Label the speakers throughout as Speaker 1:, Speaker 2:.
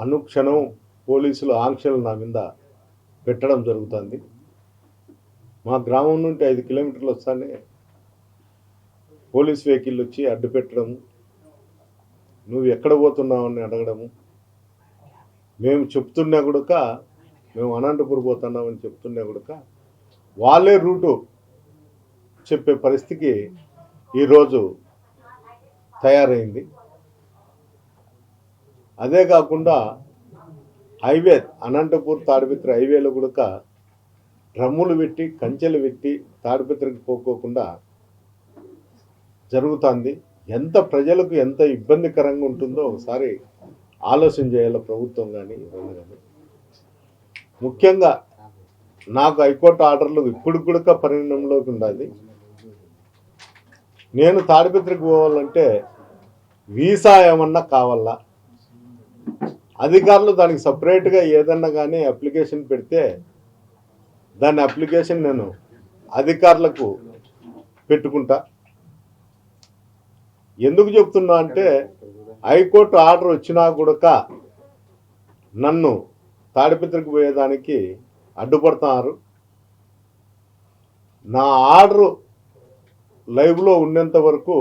Speaker 1: అనుక్షణం పోలీసులు ఆంక్షలు నా మీద పెట్టడం జరుగుతుంది. మా గ్రామం నుండి 5 కిలోమీటర్లు వస్తానే పోలీస్ వెహికల్ వచ్చి అడ్డు పెట్టడం, నువ్వు ఎక్కడ పోతున్నావు అని అడగడము, మేము చెప్తున్నా కూడా మేము అనంతపూర్ పోతున్నామని చెప్తున్నా కూడా వాళ్ళే రూటు చెప్పే పరిస్థితికి ఈరోజు తయారైంది. అదే కాకుండా హైవే అనంతపూర్ తాడిపత్రి హైవేలో కూడా డ్రమ్ములు పెట్టి కంచెలు పెట్టి తాడిపత్రికి పోకోకుండా జరుగుతుంది. ఎంత ప్రజలకు ఎంత ఇబ్బందికరంగా ఉంటుందో ఒకసారి ఆలోచన చేయాలి ప్రభుత్వం కానీ ఎవరైనా కానీ. ముఖ్యంగా నాకు హైకోర్టు ఆర్డర్లు ఇప్పుడు కూడా పరిణామంలోకి ఉండాలి. నేను తాడిపత్రికి పోవాలంటే వీసా ఏమన్నా కావాలా, అధికారులు దానికి సపరేట్గా ఏదన్నా కానీ అప్లికేషన్ పెడితే దాని అప్లికేషన్ నేను అధికారులకు పెట్టుకుంటా. ఎందుకు చెప్తున్నా అంటే హైకోర్టు ఆర్డర్ వచ్చినా కూడా నన్ను తాడిపత్రికి పోయేదానికి అడ్డుపడుతున్నారు. నా ఆర్డరు లైవ్లో ఉన్నంత వరకు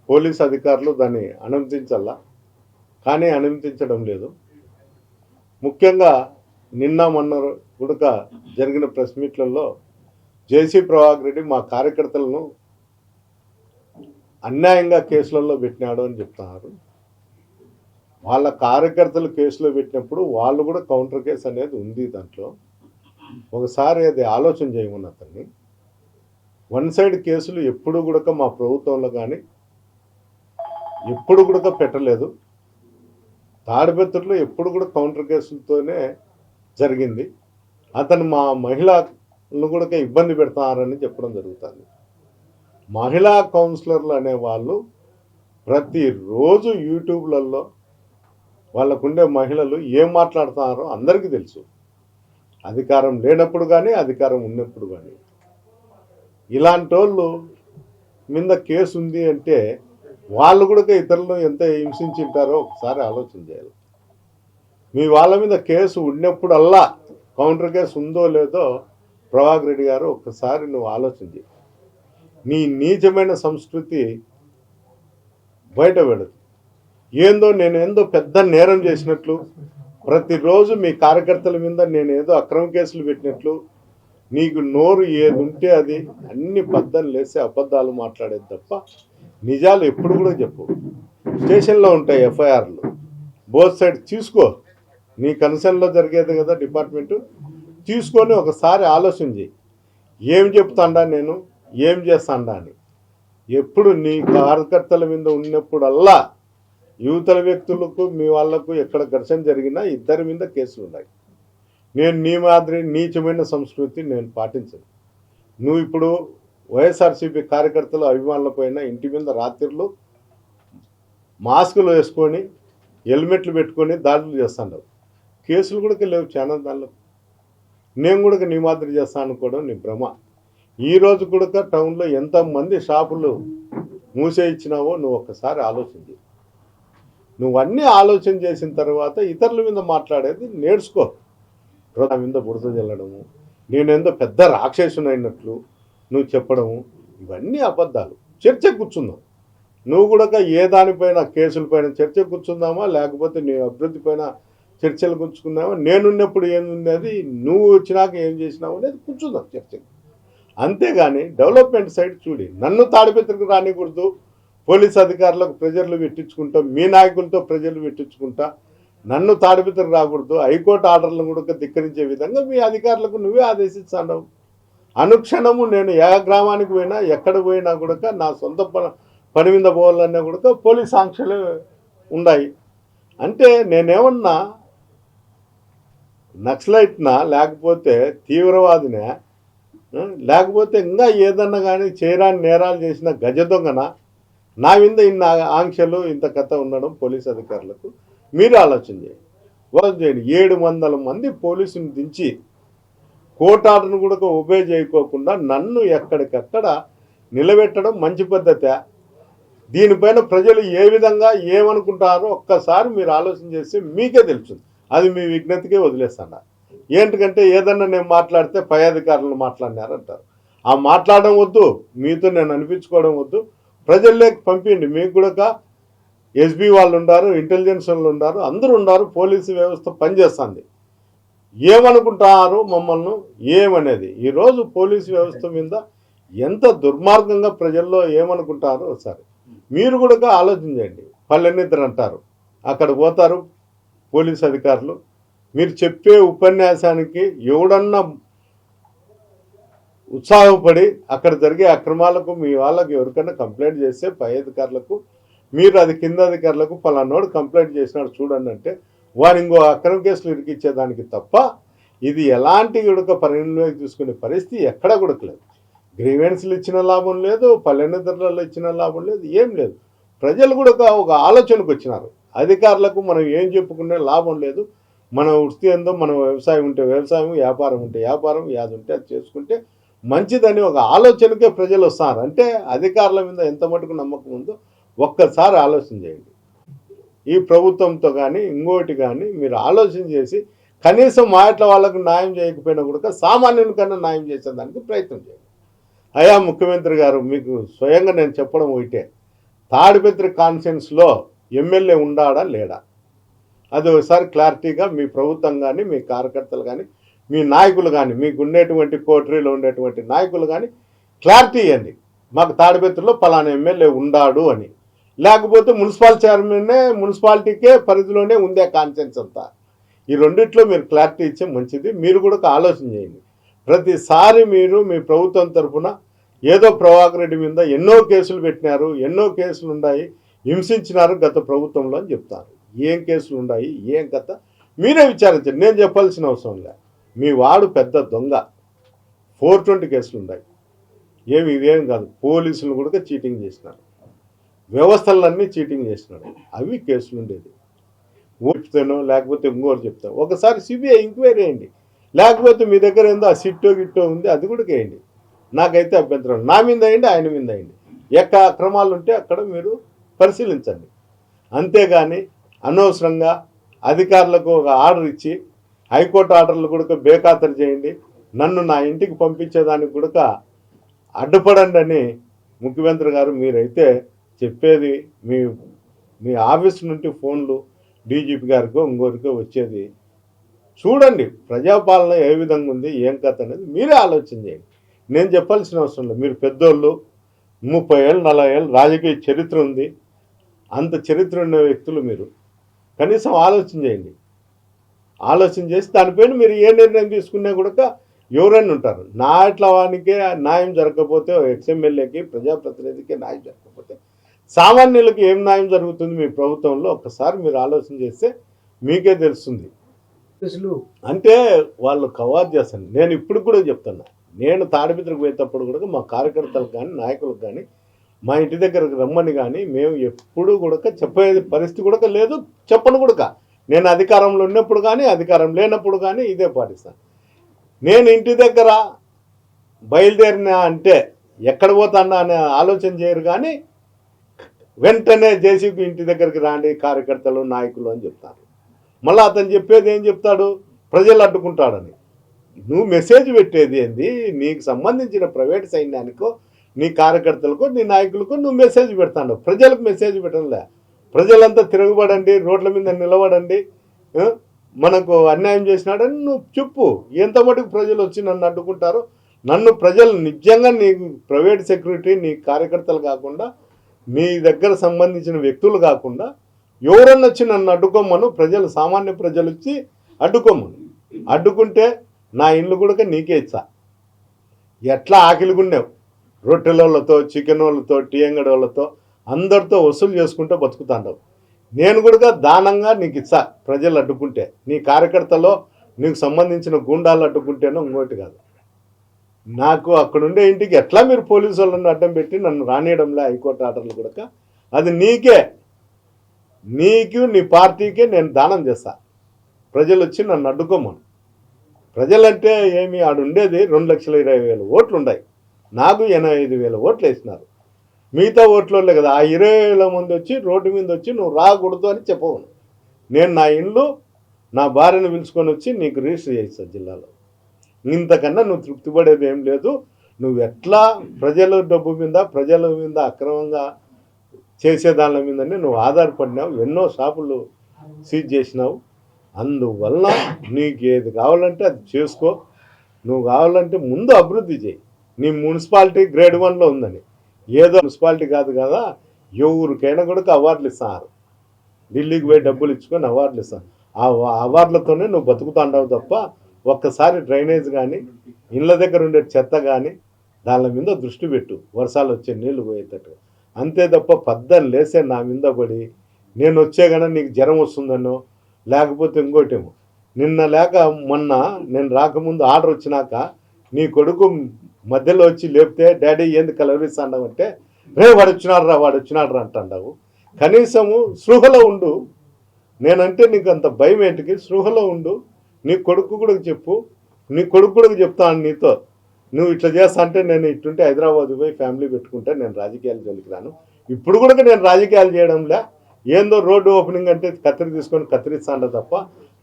Speaker 1: పోలీస్ అధికారులు దాన్ని అనుమతించాలా, కానీ అనుమతించడం లేదు. ముఖ్యంగా నిన్న మొన్న కూడా జరిగిన ప్రెస్ మీట్లలో జేసీ ప్రభాకర్ రెడ్డి మా కార్యకర్తలను అన్యాయంగా కేసులలో పెట్టినాడు అని చెప్తున్నారు. వాళ్ళ కార్యకర్తలు కేసులో పెట్టినప్పుడు వాళ్ళు కూడా కౌంటర్ కేసు అనేది ఉంది. దాంట్లో ఒకసారి అది ఆలోచన చేయమని అతన్ని. వన్ సైడ్ కేసులు ఎప్పుడు కూడా మా ప్రభుత్వంలో కానీ ఎప్పుడు కూడా పెట్టలేదు. తాడిపత్రిలో ఎప్పుడు కూడా కౌంటర్ కేసులతోనే జరిగింది. అతను మా మహిళలను కూడా ఇబ్బంది పెడతారని చెప్పడం జరుగుతుంది. మహిళా కౌన్సిలర్లు అనేవాళ్ళు ప్రతిరోజు యూట్యూబ్లలో వాళ్ళకుండే మహిళలు ఏం మాట్లాడుతున్నారో అందరికీ తెలుసు. అధికారం లేనప్పుడు కానీ అధికారం ఉన్నప్పుడు కానీ ఇలాంటి వాళ్ళు మీద కేసు ఉంది అంటే వాళ్ళు కూడా ఇతరులను ఎంత హింసించుంటారో ఒకసారి ఆలోచన చేయాలి. మీ వాళ్ళ మీద కేసు ఉన్నప్పుడల్లా కౌంటర్ కేసు ఉందో లేదో ప్రభాకర్ రెడ్డి గారు ఒక్కసారి నువ్వు ఆలోచన చేయి. నీ నీచమైన సంస్కృతి బయటపడదు. నేనేందో పెద్ద నేరం చేసినట్లు, ప్రతిరోజు మీ కార్యకర్తల మీద నేనేదో అక్రమ కేసులు పెట్టినట్లు, నీకు నోరు ఏది ఉంటే అది అన్ని పద్దలు లేసి అబద్ధాలు మాట్లాడేది తప్ప నిజాలు ఎప్పుడు కూడా చెప్పు. స్టేషన్లో ఉంటాయి ఎఫ్ఐఆర్లు, బోత్ సైడ్ తీసుకో. నీ కన్సర్న్లో జరిగేది కదా డిపార్ట్మెంటు, తీసుకొని ఒకసారి ఆలోచన చేయి. ఏం చెప్తాండా నేను, ఏం చేస్తాండా అని. ఎప్పుడు నీ కార్యకర్తల మీద ఉన్నప్పుడల్లా యువతల వ్యక్తులకు మీ వాళ్లకు ఎక్కడ ఘర్షణ జరిగినా ఇద్దరి మీద కేసులు ఉన్నాయి. నేను నీ మాదిరి నీచమైన సంస్కృతి నేను పాటించను. నువ్వు ఇప్పుడు వైఎస్ఆర్సీపీ కార్యకర్తలు అభిమానుల పైన ఇంటి మీద రాత్రిళ్ళు మాస్కులు వేసుకొని హెల్మెట్లు పెట్టుకొని దాడులు చేస్తాను. కేసులు కూడా లేవు చాలా దానిలో. నేను కూడా నీ మాదిరి చేస్తాను అనుకోవడం నీ భ్రమ. ఈరోజు కూడా టౌన్లో ఎంతమంది షాపులు మూసేయించినావో నువ్వు ఒక్కసారి ఆలోచించి, నువ్వన్నీ ఆలోచన చేసిన తర్వాత ఇతరుల మీద మాట్లాడేది నేర్చుకో. నా మీద బురద చల్లడము, నేనేందో పెద్ద రాక్షసుని అయినట్లు నువ్వు చెప్పడము, ఇవన్నీ అబద్ధాలు. చర్చ కూర్చుందాం. నువ్వు కూడా ఏ దానిపైన కేసులపైన చర్చ కూర్చుందామా, లేకపోతే నీ అభివృద్ధి పైన చర్చలు కూర్చుకుందామా, నేనున్నప్పుడు ఏమున్నది, నువ్వు వచ్చినాక ఏం చేసినావు అనేది కూర్చుందాం చర్చకు. అంతేగాని డెవలప్మెంట్ సైడ్ చూడి. నన్ను తాడిపత్రికి రానికూడదు, పోలీస్ అధికారులకు ప్రెజర్లు పెట్టించుకుంటా, మీ నాయకులతో ప్రెజర్లు పెట్టించుకుంటా, నన్ను తాడిపత్రికి రాకూడదు, హైకోర్టు ఆర్డర్లను కూడా ధిక్కరించే విధంగా మీ అధికారులకు నువ్వే ఆదేశిస్తావు. అనుక్షణము నేను ఏ గ్రామానికి పోయినా ఎక్కడ పోయినా కూడా నా సొంత పని మీద పోవాలన్నా కూడా పోలీస్ ఆంక్షలు ఉన్నాయి. అంటే నేనేమన్నా నక్సలైట్నా, లేకపోతే తీవ్రవాదినా, లేకపోతే ఇంకా ఏదన్నా కానీ చేయరాని నేరాలు చేసిన గజ దొంగన? నా మీద ఇన్ని ఆంక్షలు ఇంత కథ ఉండడం పోలీస్ అధికారులకు మీరు ఆలోచన చేయండి. 700 మంది పోలీసుని దించి కోర్టు ఆర్డర్ను కూడా ఒబే చేయకోకుండా నన్ను ఎక్కడికక్కడ నిలబెట్టడం మంచి పద్ధతే? దీనిపైన ప్రజలు ఏ విధంగా ఏమనుకుంటారో ఒక్కసారి మీరు ఆలోచన చేస్తే మీకే తెలుస్తుంది. అది మీ విజ్ఞతకే వదిలేస్తాను. ఏంటికంటే ఏదన్నా నేను మాట్లాడితే పై అధికారులు మాట్లాడినారంటారు. ఆ మాట్లాడడం వద్దు, మీతో నేను అనిపించుకోవడం వద్దు, ప్రజల్లోకి పంపించండి. మీకు కూడా ఎస్బీ వాళ్ళు ఉన్నారు, ఇంటెలిజెన్స్ వాళ్ళు ఉన్నారు, అందరూ ఉన్నారు, పోలీసు వ్యవస్థ పనిచేస్తుంది. ఏమనుకుంటారు మమ్మల్ని ఏమనేది ఈరోజు పోలీసు వ్యవస్థ మీద ఎంత దుర్మార్గంగా ప్రజల్లో ఏమనుకుంటారో ఒకసారి మీరు కూడా ఆలోచన చేయండి. పల్లెనిద్దరు అంటారు, అక్కడ పోతారు పోలీసు అధికారులు, మీరు చెప్పే ఉపన్యాసానికి ఎవడన్నా ఉత్సాహపడి అక్కడ జరిగే అక్రమాలకు మీ వాళ్ళకు ఎవరికైనా కంప్లైంట్ చేస్తే పై అధికారులకు, మీరు అది కింద అధికారులకు పలానోడు కంప్లైంట్ చేసినాడు చూడండి అంటే వారు ఇంకో అక్రమ కేసులు ఇరికిచ్చేదానికి తప్ప ఇది ఎలాంటి కూడా పరిగణలోకి తీసుకునే పరిస్థితి ఎక్కడా కూడా లేదు. గ్రీవెన్స్లు ఇచ్చిన లాభం లేదు, పల్లెనిద్రలలో ఇచ్చిన లాభం లేదు, ఏం లేదు. ప్రజలు కూడా ఒక ఆలోచనకు వచ్చినారు, అధికారులకు మనం ఏం చెప్పుకునే లాభం లేదు, మన వృత్తి ఏందో, మన వ్యవసాయం ఉంటే వ్యవసాయం, వ్యాపారం ఉంటే వ్యాపారం, యాది ఉంటే అది చేసుకుంటే మంచిదని ఒక ఆలోచనకే ప్రజలు వస్తున్నారు. అంటే అధికారుల మీద ఎంత మటుకు నమ్మకం ఉందో ఒక్కసారి ఆలోచన చేయండి. ఈ ప్రభుత్వంతో కానీ ఇంకోటి కానీ మీరు ఆలోచన చేసి కనీసం మాటల వాళ్ళకు న్యాయం చేయకపోయినా కూడా సామాన్యునికన్నా న్యాయం చేసేదానికి ప్రయత్నం చేయండి. అయ్యా ముఖ్యమంత్రి గారు, మీకు స్వయంగా నేను చెప్పడం ఒకటే, తాడిపత్రి కాన్ఫరెన్స్లో ఎమ్మెల్యే ఉండాడా లేడా అది ఒకసారి క్లారిటీగా మీ ప్రభుత్వం కానీ, మీ కార్యకర్తలు కానీ, మీ నాయకులు కానీ, మీకు ఉండేటువంటి కోటరీలో ఉండేటువంటి నాయకులు కానీ క్లారిటీ ఇవ్వండి. మాకు తాడిపత్రిలో పలానా ఎమ్మెల్యే ఉండాడు అని. లేకపోతే మున్సిపల్ చైర్మన్నే మున్సిపాలిటీకే పరిధిలోనే ఉందే కాన్ఫరెన్స్ అంతా. ఈ రెండిట్లో మీరు క్లారిటీ ఇచ్చే మంచిది. మీరు కూడా ఆలోచన చేయండి. ప్రతిసారి మీరు మీ ప్రభుత్వం తరఫున ఏదో ప్రభాకర్ రెడ్డి మీద ఎన్నో కేసులు పెట్టినారు, ఎన్నో కేసులు ఉన్నాయి, హింసించినారు గత ప్రభుత్వంలో అని చెప్తారు. ఏం కేసులు ఉన్నాయి, ఏం కథ మీరే విచారించండి, నేను చెప్పాల్సిన అవసరం లేదు. మీ వాడు పెద్ద దొంగ, 420 కేసులు ఉన్నాయి. ఇవేం కాదు, పోలీసులు కూడా చీటింగ్ చేసినారు, వ్యవస్థలన్నీ చీటింగ్ చేసినాడు, అవి కేసులు ఉండేది. చెప్తానో లేకపోతే ఇంకోటి చెప్తాను, ఒకసారి సిబిఐ ఎంక్వైరీ వేయండి. లేకపోతే మీ దగ్గర ఏందో ఆ సిట్టో గిట్టో ఉంది అది కూడా వేయండి, నాకైతే అభ్యంతరం. నా మీద అయ్యండి, ఆయన మీద అయ్యండి, ఎక్కడ అక్రమాలు ఉంటే అక్కడ మీరు పరిశీలించండి. అంతేగాని అనవసరంగా అధికారులకు ఒక ఆర్డర్ ఇచ్చి హైకోర్టు ఆర్డర్లు కూడా బేఖాతరు చేయండి, నన్ను నా ఇంటికి పంపించేదానికి కూడా అడ్డుపడండి అని ముఖ్యమంత్రి గారు మీరైతే చెప్పేది. మీ ఆఫీస్ నుండి ఫోన్లు డీజీపీ గారికో ఇంకోరికో వచ్చేది చూడండి. ప్రజాపాలన ఏ విధంగా ఉంది, ఏం కథ అనేది మీరే ఆలోచన చేయండి. నేను చెప్పాల్సిన అవసరం లేదు. మీరు పెద్దోళ్ళు, 30 ఏళ్ళు 40 ఏళ్ళు రాజకీయ చరిత్ర ఉంది, అంత చరిత్ర ఉన్న వ్యక్తులు మీరు కనీసం ఆలోచన చేయండి. ఆలోచన చేసి దానిపైన మీరు ఏ నిర్ణయం తీసుకున్నా కూడా ఎవరైనా ఉంటారు. నా ఇట్లా వానికే న్యాయం జరగకపోతే, ఎక్స్ఎమ్మెల్యేకి ప్రజాప్రతినిధికి న్యాయం జరగకపోతే సామాన్యులకు ఏం న్యాయం జరుగుతుంది మీ ప్రభుత్వంలో ఒక్కసారి మీరు ఆలోచన చేస్తే మీకే తెలుస్తుంది. అంటే వాళ్ళు కవర్ చేస్తాను. నేను ఇప్పుడు కూడా చెప్తున్నా, నేను తాడిపత్రికి పోయేటప్పుడు కూడా మా కార్యకర్తలకు కానీ నాయకులకు కానీ మా ఇంటి దగ్గరకు రమ్మని కానీ మేము ఎప్పుడు కూడా చెప్పేది పరిస్థితి కూడా లేదు, చెప్పను కూడా. నేను అధికారంలో ఉన్నప్పుడు కానీ అధికారం లేనప్పుడు కానీ ఇదే పాటిస్తాను. నేను ఇంటి దగ్గర బయలుదేరినా అంటే ఎక్కడ పోతానా అనే ఆలోచన చేయరు, కానీ వెంటనే జేసీబీ ఇంటి దగ్గరికి రాండి కార్యకర్తలు నాయకులు అని చెప్తారు. మళ్ళీ అతను చెప్పేది ఏం చెప్తాడు, ప్రజలు అడ్డుకుంటాడని. నువ్వు మెసేజ్ పెట్టేది ఏంది, నీకు సంబంధించిన ప్రైవేట్ సైన్యానికో నీ కార్యకర్తలకో నీ నాయకులకో నువ్వు మెసేజ్ పెడతాడు, ప్రజలకు మెసేజ్ పెట్టడంలే. ప్రజలంతా తిరగబడండి, రోడ్ల మీద నిలబడండి, మనకు అన్యాయం చేసినాడని నువ్వు చెప్పు. ఎంత మటుకు ప్రజలు వచ్చి నన్ను అడ్డుకుంటారో, నన్ను ప్రజలు నిజంగా నీ ప్రైవేట్ సెక్యూరిటీ నీ కార్యకర్తలు కాకుండా నీ దగ్గర సంబంధించిన వ్యక్తులు కాకుండా ఎవరన్నా వచ్చి నన్ను అడ్డుకోమను, ప్రజలు సామాన్య ప్రజలు వచ్చి అడ్డుకోమను. అడ్డుకుంటే నా ఇల్లు కూడా నీకే ఇచ్చా. ఎట్లా ఆకిలిగుండేవు, రొట్టెలతో చికెన్ వాళ్ళతో టీయంగడి వాళ్ళతో అందరితో వసూలు చేసుకుంటూ బతుకుతాండవు. నేను కూడా దానంగా నీకు ఇచ్చా. ప్రజలు అడ్డుకుంటే, నీ కార్యకర్తలో నీకు సంబంధించిన గూండాలు అడ్డుకుంటేనో ఇంకోటి కాదు. నాకు అక్కడుండే ఇంటికి ఎట్లా మీరు పోలీసు వాళ్ళని అడ్డం పెట్టి నన్ను రానియడంలే హైకోర్టు ఆర్డర్లు కూడా, అది నీకు నీ పార్టీకే నేను దానం చేస్తా. ప్రజలు వచ్చి నన్ను అడ్డుకోమను. ప్రజలంటే ఏమి, ఆడుండేది 2,20,000 ఓట్లు ఉన్నాయి, నాకు 85,000 ఓట్లు వేసినారు. మిగతా ఓట్లోనే కదా ఆ 20,000 మంది వచ్చి రోడ్డు మీద వచ్చి నువ్వు రాకూడదు అని చెప్పవు. నేను నా ఇండ్లు నా భార్యను పిలుచుకొని వచ్చి నీకు రిజిస్టర్ చేయిస్తాను జిల్లాలో. ఇంతకన్నా నువ్వు తృప్తి పడేది ఏం లేదు. నువ్వు ఎట్లా ప్రజల డబ్బు మీద ప్రజల మీద అక్రమంగా చేసే దాని మీదనే నువ్వు ఆధారపడినావు. ఎన్నో షాపులు సీజ్ చేసినావు. అందువల్ల నీకు ఏది కావాలంటే అది చేసుకో. నువ్వు కావాలంటే ముందు అభివృద్ధి చేయి. నీ మున్సిపాలిటీ గ్రేడ్ 1లో ఉందని, ఏదో మున్సిపాలిటీ కాదు కదా, ఎవరికైనా కూడా అవార్డులు ఇస్తారు. ఢిల్లీకి పోయి డబ్బులు ఇచ్చుకొని అవార్డులు ఇస్తాను. ఆ అవార్డులతోనే నువ్వు బతుకుతాండావు తప్ప ఒక్కసారి డ్రైనేజ్ కానీ ఇళ్ళ దగ్గర ఉండే చెత్త కానీ దాని మీద దృష్టి పెట్టు, వర్షాలు వచ్చే నీళ్లు పోయేటట్టు. అంతే తప్ప పద్దలు లేసే నా మీద పడి నేను వచ్చే కన్నా నీకు జ్వరం వస్తుందనో లేకపోతే ఇంకోటేమో. నిన్న లేక మొన్న నేను రాకముందు ఆర్డర్ వచ్చినాక నీ కొడుకు మధ్యలో వచ్చి లేపితే డాడీ ఏంది కలవరిస్తాండావు అంటే వాడు వచ్చినాడు రా అంటాండావు. కనీసము స్పృహలో ఉండు. నేనంటే నీకు అంత భయం ఏంటికి? స్పృహలో ఉండు. నీ కొడుకు కూడా చెప్పు. నీ కొడుకు కూడా చెప్తాను నీతో, నువ్వు ఇట్లా చేస్తా అంటే నేను ఇట్టుంటే హైదరాబాద్ పోయి ఫ్యామిలీ పెట్టుకుంటే నేను రాజకీయాలు జోలికి రాను. ఇప్పుడు కూడా నేను రాజకీయాలు చేయడంలే. ఏందో రోడ్డు ఓపెనింగ్ అంటే కత్తిరి తీసుకొని కత్తిరిస్తాండ తప్ప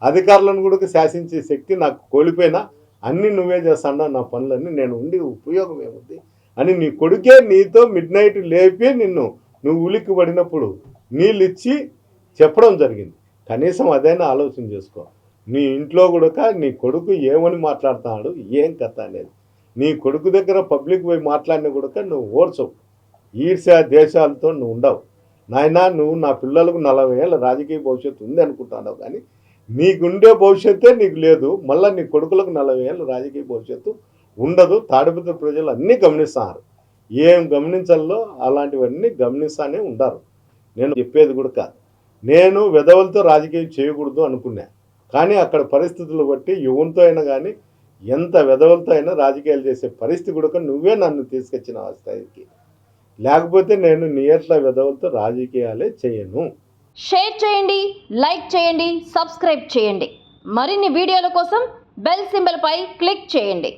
Speaker 1: అధికారులను కూడా శాసించే శక్తి నాకు కోల్పోయినా అన్నీ నువ్వే చేస్తాండా నా పనులన్నీ, నేను ఉండి ఉపయోగం ఏముంది అని నీ కొడుకే నీతో మిడ్నైట్ లేపి నువ్వు ఉలిక్కి పడినప్పుడు నీళ్ళు ఇచ్చి చెప్పడం జరిగింది. కనీసం అదైనా ఆలోచన చేసుకో. నీ ఇంట్లో కూడా నీ కొడుకు ఏమని మాట్లాడుతున్నాడు ఏం కథ అనేది నీ కొడుకు దగ్గర పబ్లిక్ పోయి మాట్లాడినా కూడా నువ్వు ఓర్చవు. ఈర్ష్య దేశాలతో నువ్వు ఉండవు. నాయనా నువ్వు నా పిల్లలకు 40 ఏళ్ళ రాజకీయ భవిష్యత్తు ఉంది అనుకుంటున్నావు, కానీ నీకుండే భవిష్యత్తే నీకు లేదు. మళ్ళీ నీ కొడుకులకు 40 ఏళ్ళ రాజకీయ భవిష్యత్తు ఉండదు. తాడిపత్రి ప్రజలు అన్నీ గమనిస్తున్నారు. ఏం గమనించాలో అలాంటివన్నీ గమనిస్తానే ఉంటారు. నేను చెప్పేది కూడా కాదు, నేను వెధవలతో రాజకీయం చేయకూడదు అనుకున్నా. కానీ అక్కడ పరిస్థితులు బట్టి ఎవరితో అయినా కానీ ఎంత వెధవలతో అయినా రాజకీయాలు చేసే పరిస్థితి కూడా నువ్వే నన్ను తీసుకొచ్చిన ఆ స్థాయికి. లేకపోతే నేను నీ ఎట్లా వెధవలతో రాజకీయాలే చేయను.
Speaker 2: షేర్ చేయండి, లైక్ చేయండి, సబ్స్క్రైబ్ చేయండి. మరిన్ని వీడియోల కోసం బెల్ సింబల్ పై క్లిక్ చేయండి.